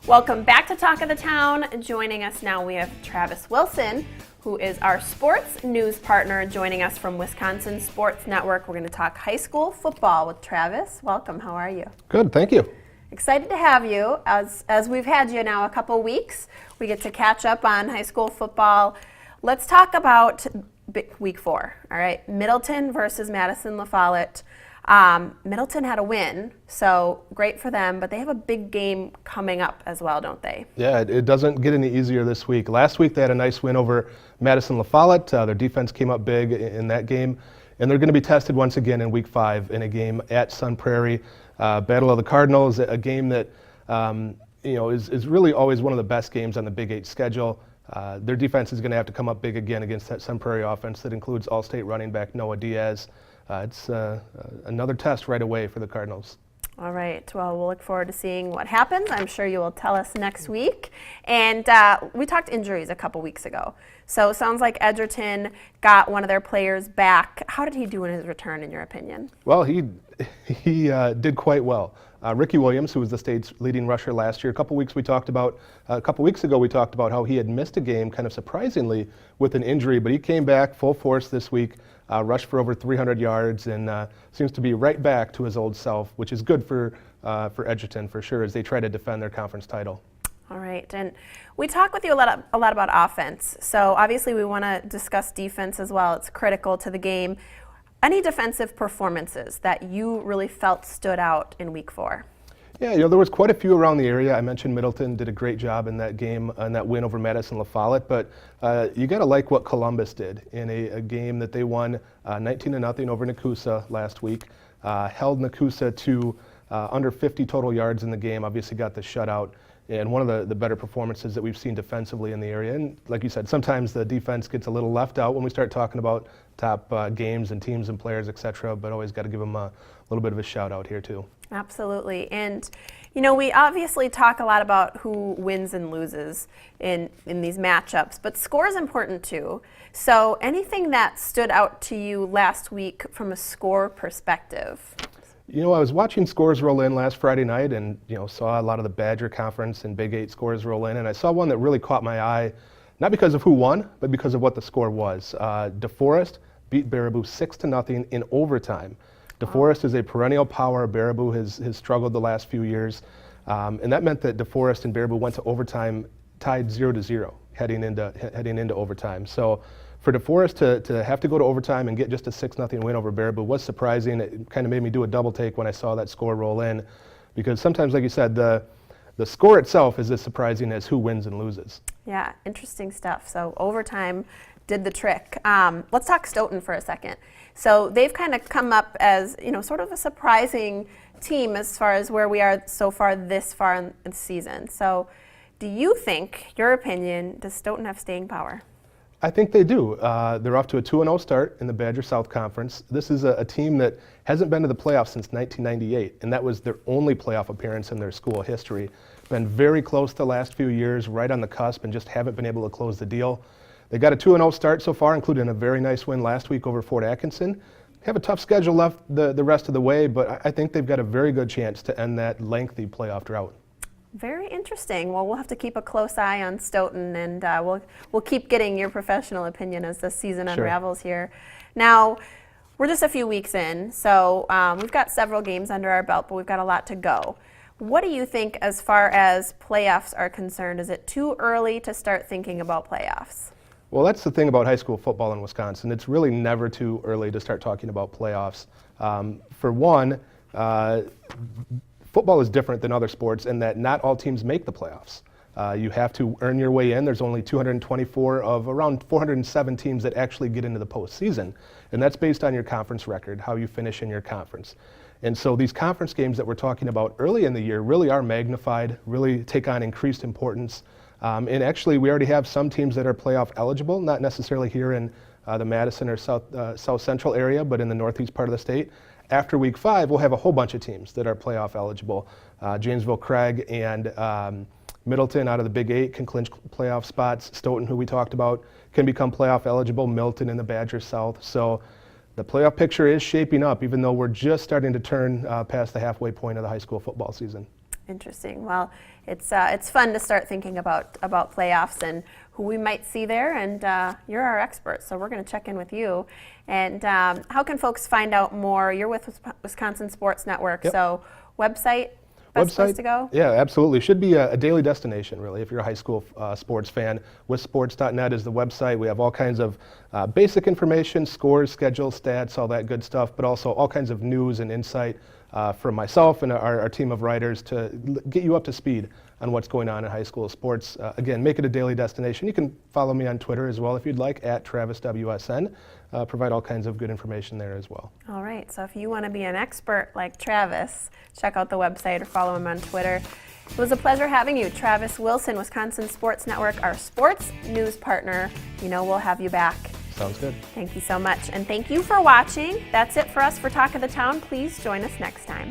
Welcome back to Talk of the Town. Joining us now, we have Travis Wilson, who is our sports news partner, joining us from Wisconsin Sports Network. We're going to talk high school football with Travis. Welcome. How are you? Good, thank you. Excited to have you. As we've had you now a couple weeks, we get to catch up on high school football. Let's talk about week 4. All right, Middleton versus Madison La Follette. Middleton had a win, so great for them, but they have a big game coming up as well, don't they? Yeah, it doesn't get any easier this week. Last week they had a nice win over Madison La Follette. Their defense came up big in that game, and they're going to be tested once again in week 5 in a game at Sun Prairie. Battle of the Cardinals, a game that is really always one of the best games on the Big 8 schedule. Their defense is going to have to come up big again against that Sun Prairie offense that includes All-State running back Noah Diaz. It's another test right away for the Cardinals. All right. Well, we'll look forward to seeing what happens. I'm sure you will tell us next week. And we talked injuries a couple weeks ago. So it sounds like Edgerton got one of their players back. How did he do in his return, in your opinion? Well, he did quite well. Ricky Williams, who was the state's leading rusher last year, a couple weeks ago we talked about how he had missed a game, kind of surprisingly, with an injury, but he came back full force this week, rushed for over 300 yards, and seems to be right back to his old self, which is good for Edgerton for sure as they try to defend their conference title. All right, and we talk with you a lot about offense, so obviously we want to discuss defense as well. It's critical to the game. Any defensive performances that you really felt stood out in week 4? Yeah, there was quite a few around the area. I mentioned Middleton did a great job in that game, and that win over Madison La Follette, but you got to like what Columbus did in a game that they won 19-0 over Nakusa last week. Held Nakusa to under 50 total yards in the game, obviously got the shutout, and one of the better performances that we've seen defensively in the area. And like you said, sometimes the defense gets a little left out when we start talking about top games and teams and players, etc., but always got to give them a little bit of a shout out here too. Absolutely. And we obviously talk a lot about who wins and loses in these matchups, but score is important too. So anything that stood out to you last week from a score perspective? I was watching scores roll in last Friday night and saw a lot of the Badger Conference and Big 8 scores roll in, and I saw one that really caught my eye, not because of who won, but because of what the score was. DeForest beat Baraboo 6-0 in overtime. DeForest is a perennial power. Baraboo has struggled the last few years, and that meant that DeForest and Baraboo went to overtime tied 0-0 heading into overtime. So for DeForest to have to go to overtime and get just a 6-0 win over Baraboo was surprising. It kind of made me do a double take when I saw that score roll in, because sometimes, like you said, the score itself is as surprising as who wins and loses. Yeah, interesting stuff. So overtime did the trick. Let's talk Stoughton for a second. So they've kind of come up as sort of a surprising team as far as where we are so far this far in the season. So do you think, your opinion, does Stoughton have staying power? I think they do. They're off to a 2-0 start in the Badger South Conference. This is a team that hasn't been to the playoffs since 1998, and that was their only playoff appearance in their school history. Been very close the last few years, right on the cusp, and just haven't been able to close the deal. They got a 2-0 start so far, including a very nice win last week over Fort Atkinson. Have a tough schedule left the rest of the way, but I think they've got a very good chance to end that lengthy playoff drought. Very interesting. Well, we'll have to keep a close eye on Stoughton, and we'll keep getting your professional opinion as the season unravels here. Now, we're just a few weeks in, so we've got several games under our belt, but we've got a lot to go. What do you think as far as playoffs are concerned? Is it too early to start thinking about playoffs? Well, that's the thing about high school football in Wisconsin. It's really never too early to start talking about playoffs. For one, football is different than other sports in that not all teams make the playoffs. You have to earn your way in. There's only 224 of around 407 teams that actually get into the postseason, and that's based on your conference record, how you finish in your conference. And so these conference games that we're talking about early in the year really are magnified, really take on increased importance. And actually, we already have some teams that are playoff eligible, not necessarily here in the Madison or South Central area, but in the northeast part of the state. After week 5, we'll have a whole bunch of teams that are playoff eligible. Janesville, Craig, and Middleton out of the Big 8 can clinch playoff spots. Stoughton, who we talked about, can become playoff eligible. Milton in the Badger South. So the playoff picture is shaping up, even though we're just starting to turn past the halfway point of the high school football season. Interesting. Well, it's fun to start thinking about playoffs and who we might see there, and you're our expert, so we're going to check in with you. And how can folks find out more? You're with Wisconsin Sports Network, Yep. so website, best place to go? Yeah, absolutely. Should be a daily destination, really, if you're a high school sports fan. Withsports.net is the website. We have all kinds of basic information, scores, schedules, stats, all that good stuff, but also all kinds of news and insight from myself and our team of writers to get you up to speed on what's going on in high school sports. Again, make it a daily destination. You can follow me on Twitter as well if you'd like, @TravisWSN. Provide all kinds of good information there as well. All right, so if you want to be an expert like Travis, check out the website or follow him on Twitter. It was a pleasure having you. Travis Wilson, Wisconsin Sports Network, our sports news partner. You know we'll have you back. Sounds good. Thank you so much, and thank you for watching. That's it for us for Talk of the Town. Please join us next time.